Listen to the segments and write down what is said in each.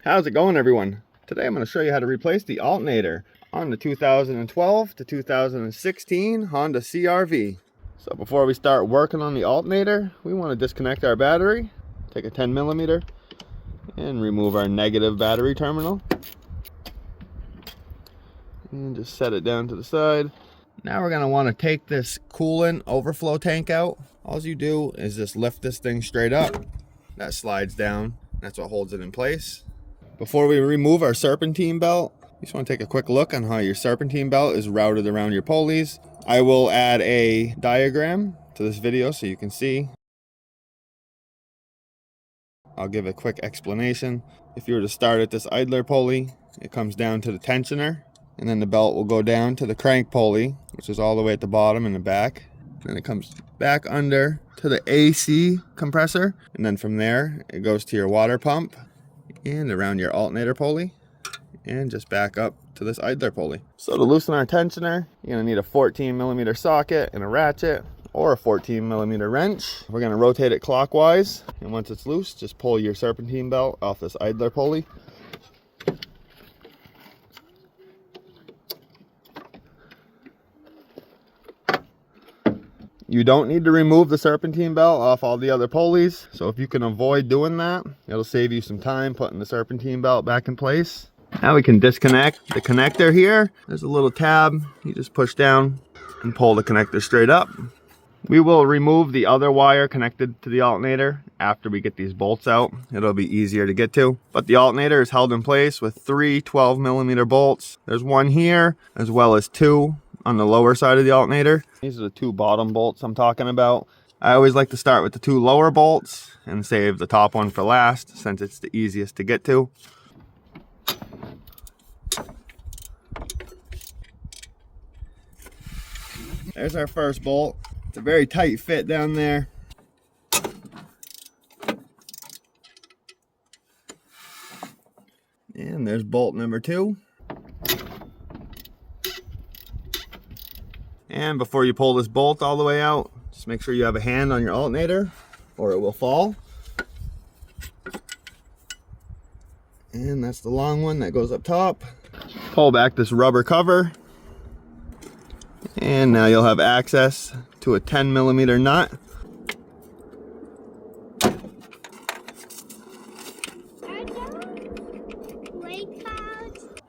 How's it going, everyone? Today I'm going to show you how to replace the alternator on the 2012 to 2016 Honda CRV. So before we start working on the alternator, we want to disconnect our battery, take a 10mm and remove our negative battery terminal. And just set it down to the side. Now we're going to want to take this coolant overflow tank out. All you do is just lift this thing straight up. That slides down. That's what holds it in place. Before we remove our serpentine belt, you just want to take a quick look on how your serpentine belt is routed around your pulleys. I will add a diagram to this video so you can see. I'll give a quick explanation. If you were to start at this idler pulley, it comes down to the tensioner, and then the belt will go down to the crank pulley, which is all the way at the bottom in the back. Then it comes back under to the AC compressor, and then from there it goes to your water pump and around your alternator pulley and just back up to this idler pulley. So to loosen our tensioner, you're going to need a 14mm socket and a ratchet or a 14mm wrench. We're going to rotate it clockwise, and once it's loose, just pull your serpentine belt off this idler pulley. You don't need to remove the serpentine belt off all the other pulleys, so if you can avoid doing that, it'll save you some time putting the serpentine belt back in place. Now we can disconnect the connector here. There's a little tab. You just push down and pull the connector straight up. We will remove the other wire connected to the alternator after we get these bolts out. It'll be easier to get to. But the alternator is held in place with three 12mm bolts. There's one here, as well as two on the lower side of the alternator. These are the two bottom bolts I'm talking about. I always like to start with the two lower bolts and save the top one for last, since it's the easiest to get to. There's our first bolt. It's a very tight fit down there. And there's bolt number two. And before you pull this bolt all the way out, just make sure you have a hand on your alternator or it will fall. And that's the long one that goes up top. Pull back this rubber cover. And now you'll have access to a 10mm nut.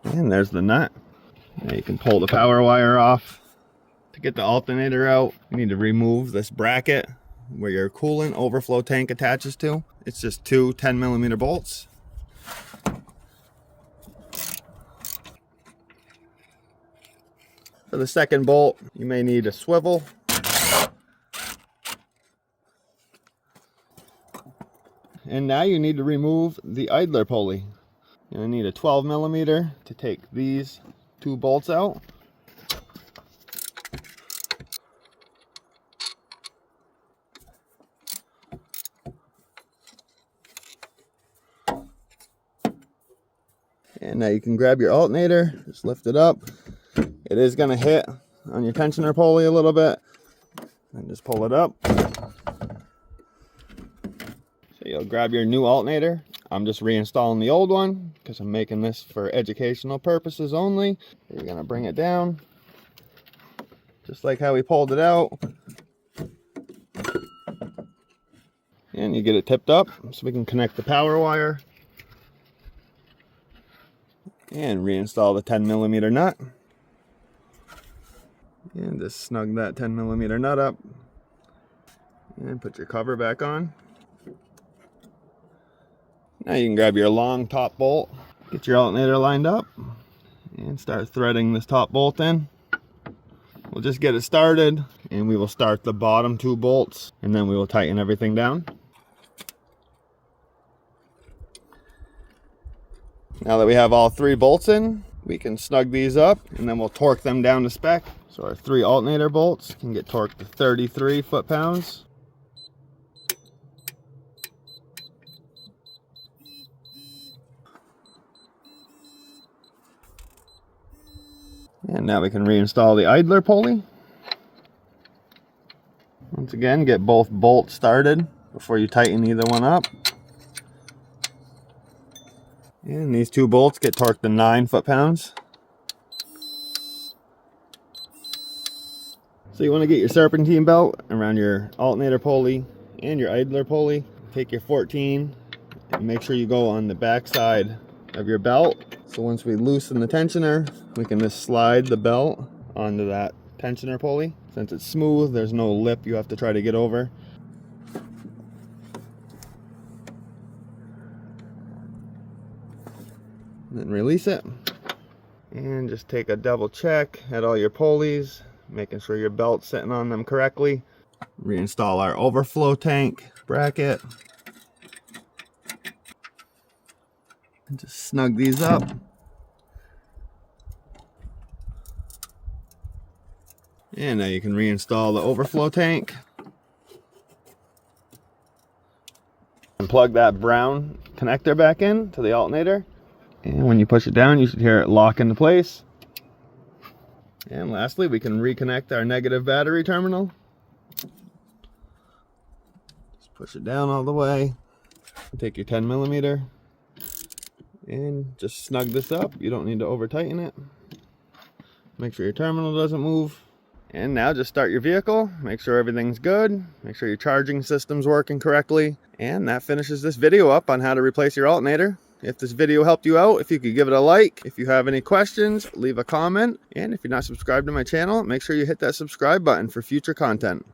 And there's the nut. Now you can pull the power wire off. To get the alternator out, you need to remove this bracket where your coolant overflow tank attaches to. It's just two 10mm bolts. For the second bolt, you may need a swivel. And now you need to remove the idler pulley. You're going to need a 12mm to take these two bolts out. And now you can grab your alternator, just lift it up. It is going to hit on your tensioner pulley a little bit, and just pull it up. So you'll grab your new alternator. I'm just reinstalling the old one because I'm making this for educational purposes only. You're going to bring it down, just like how we pulled it out. And you get it tipped up so we can connect the power wire. And reinstall the 10mm nut. And just snug that 10mm nut up. And put your cover back on. Now you can grab your long top bolt. Get your alternator lined up. And start threading this top bolt in. We'll just get it started. And we will start the bottom two bolts. And then we will tighten everything down. Now that we have all three bolts in, we can snug these up and then we'll torque them down to spec. So our three alternator bolts can get torqued to 33 foot-pounds. And now we can reinstall the idler pulley. Once again, get both bolts started before you tighten either one up. And these 2 bolts get torqued to 9 foot-pounds. So you want to get your serpentine belt around your alternator pulley and your idler pulley. Take your 14 and make sure you go on the back side of your belt. So once we loosen the tensioner, we can just slide the belt onto that tensioner pulley. Since it's smooth, there's no lip you have to try to get over. And then release it. And just take a double check at all your pulleys, making sure your belt's sitting on them correctly. Reinstall our overflow tank bracket. And just snug these up. And now you can reinstall the overflow tank. And plug that brown connector back in to the alternator. And when you push it down, you should hear it lock into place. And lastly, we can reconnect our negative battery terminal. Just push it down all the way. Take your 10mm and just snug this up. You don't need to over tighten it. Make sure your terminal doesn't move. And now just start your vehicle. Make sure everything's good. Make sure your charging system's working correctly. And that finishes this video up on how to replace your alternator. If this video helped you out, if you could give it a like. If you have any questions, leave a comment. And if you're not subscribed to my channel, make sure you hit that subscribe button for future content.